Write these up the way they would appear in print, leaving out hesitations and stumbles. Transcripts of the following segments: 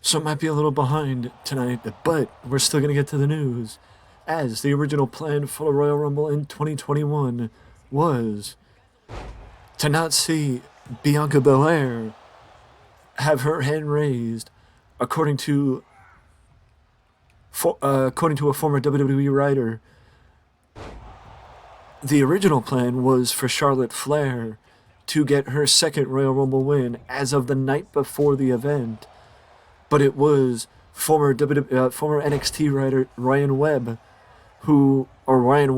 So it might be a little behind tonight, but we're still going to get to the news. As the original plan for the Royal Rumble in 2021 was to not see Bianca Belair have her hand raised, according to according to a former WWE writer. The original plan was for Charlotte Flair to get her second Royal Rumble win as of the night before the event, but it was former NXT writer Ryan Webb, Ryan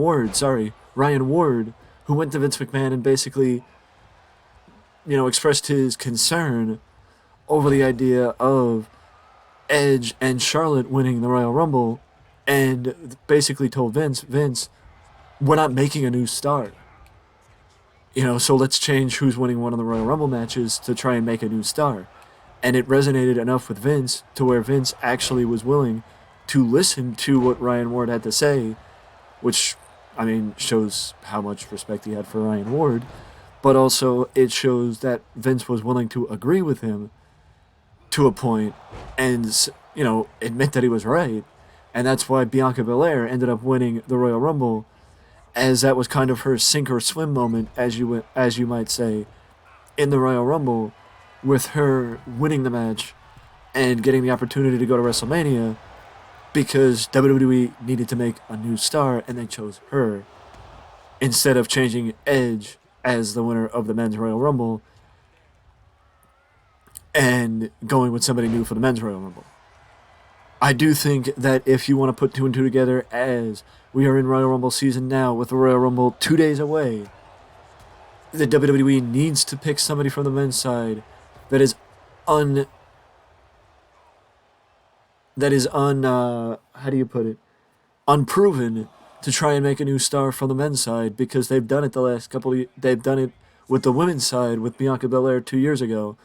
Ward, who went to Vince McMahon and basically, expressed his concern over the idea of Edge and Charlotte winning the Royal Rumble, and basically told Vince, we're not making a new star. So let's change who's winning one of the Royal Rumble matches to try and make a new star. And it resonated enough with Vince to where Vince actually was willing to listen to what Ryan Ward had to say, which, shows how much respect he had for Ryan Ward, but also it shows that Vince was willing to agree with him to a point and, admit that he was right. And that's why Bianca Belair ended up winning the Royal Rumble, as that was kind of her sink or swim moment, as you might say, in the Royal Rumble, with her winning the match and getting the opportunity to go to WrestleMania, because WWE needed to make a new star and they chose her instead of changing Edge as the winner of the Men's Royal Rumble and going with somebody new for the Men's Royal Rumble. I do think that if you want to put two and two together, as we are in Royal Rumble season now with the Royal Rumble 2 days away, the WWE needs to pick somebody from the men's side that is unproven, to try and make a new star from the men's side, because they've done it they've done it with the women's side with Bianca Belair 2 years ago.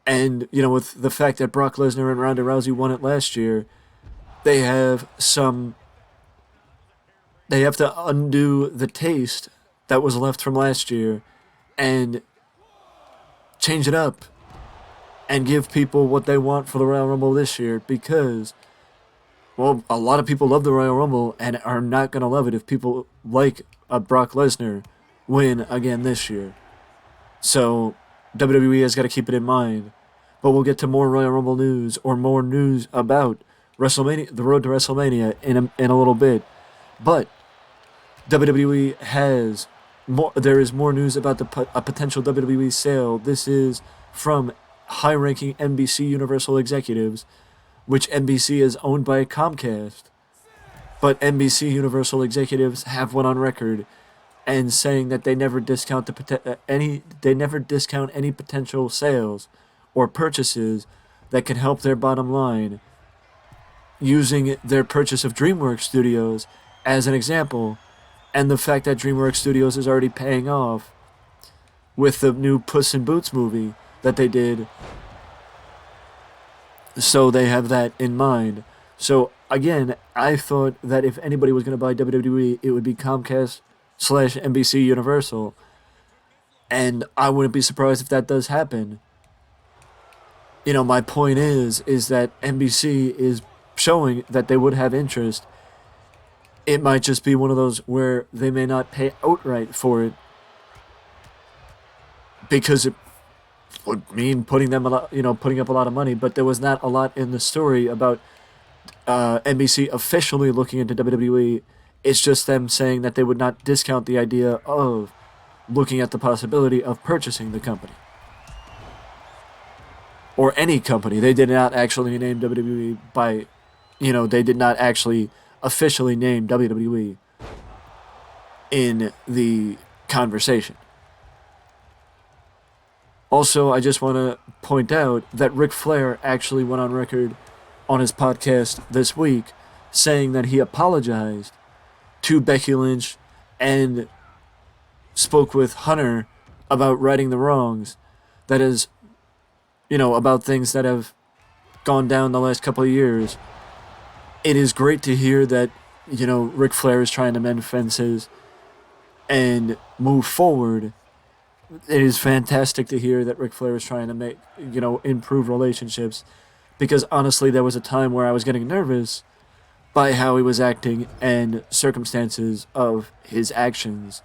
And, with the fact that Brock Lesnar and Ronda Rousey won it last year, they have to undo the taste that was left from last year and change it up and give people what they want for the Royal Rumble this year, because, well, a lot of people love the Royal Rumble and are not going to love it if people like a Brock Lesnar win again this year. So WWE has got to keep it in mind. But we'll get to more Royal Rumble news, or more news about WrestleMania, the road to WrestleMania, in a little bit. But WWE has more. There is more news about a potential WWE sale. This is from high-ranking NBC Universal executives, which NBC is owned by Comcast. But NBC Universal executives have went on record and saying that they never discount any potential sales or purchases that can help their bottom line, using their purchase of DreamWorks Studios as an example, and the fact that DreamWorks Studios is already paying off with the new Puss in Boots movie that they did. So they have that in mind. So again, I thought that if anybody was going to buy WWE, it would be Comcast/NBC Universal, and I wouldn't be surprised if that does happen. My point is that NBC is showing that they would have interest. It might just be one of those where they may not pay outright for it, because it would mean putting up a lot of money. But there was not a lot in the story about NBC officially looking into WWE. It's just them saying that they would not discount the idea of looking at the possibility of purchasing the company. Or any company. They did not actually name WWE they did not actually officially name WWE in the conversation. Also, I just want to point out that Ric Flair actually went on record on his podcast this week saying that he apologized to Becky Lynch and spoke with Hunter about righting the wrongs. That is, about things that have gone down the last couple of years. It is great to hear that, Ric Flair is trying to mend fences and move forward. It is fantastic to hear that Ric Flair is trying to improve relationships because honestly, there was a time where I was getting nervous by how he was acting and circumstances of his actions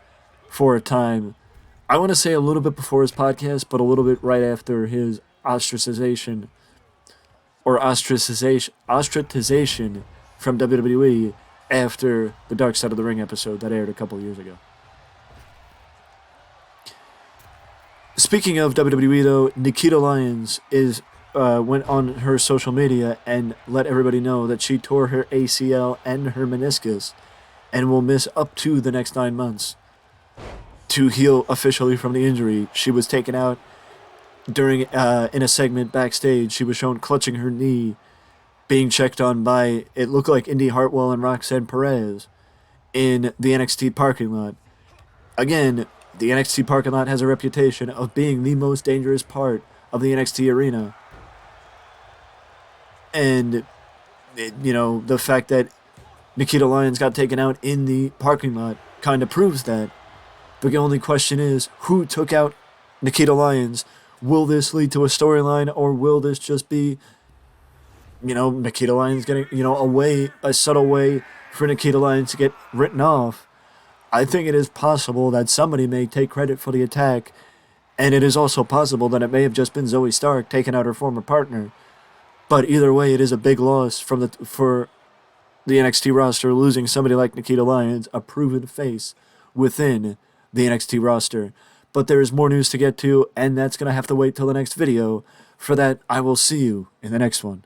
for a time. I want to say a little bit before his podcast, but a little bit right after his ostracization from WWE after the Dark Side of the Ring episode that aired a couple years ago. Speaking of WWE, though, Nikita Lyons went on her social media and let everybody know that she tore her ACL and her meniscus and will miss up to the next 9 months to heal officially from the injury. She was taken out during in a segment backstage. She was shown clutching her knee, being checked on by, it looked like, Indy Hartwell and Roxanne Perez in the NXT parking lot. Again, the NXT parking lot has a reputation of being the most dangerous part of the NXT arena. And, the fact that Nikita Lyons got taken out in the parking lot kind of proves that. The only question is, who took out Nikita Lyons? Will this lead to a storyline, or will this just be, Nikita Lyons getting, a subtle way for Nikita Lyons to get written off? I think it is possible that somebody may take credit for the attack, and it is also possible that it may have just been Zoe Stark taking out her former partner. But either way, it is a big loss for the NXT roster, losing somebody like Nikita Lyons, a proven face within the NXT roster. But there is more news to get to, and that's going to have to wait till the next video. For that, I will see you in the next one.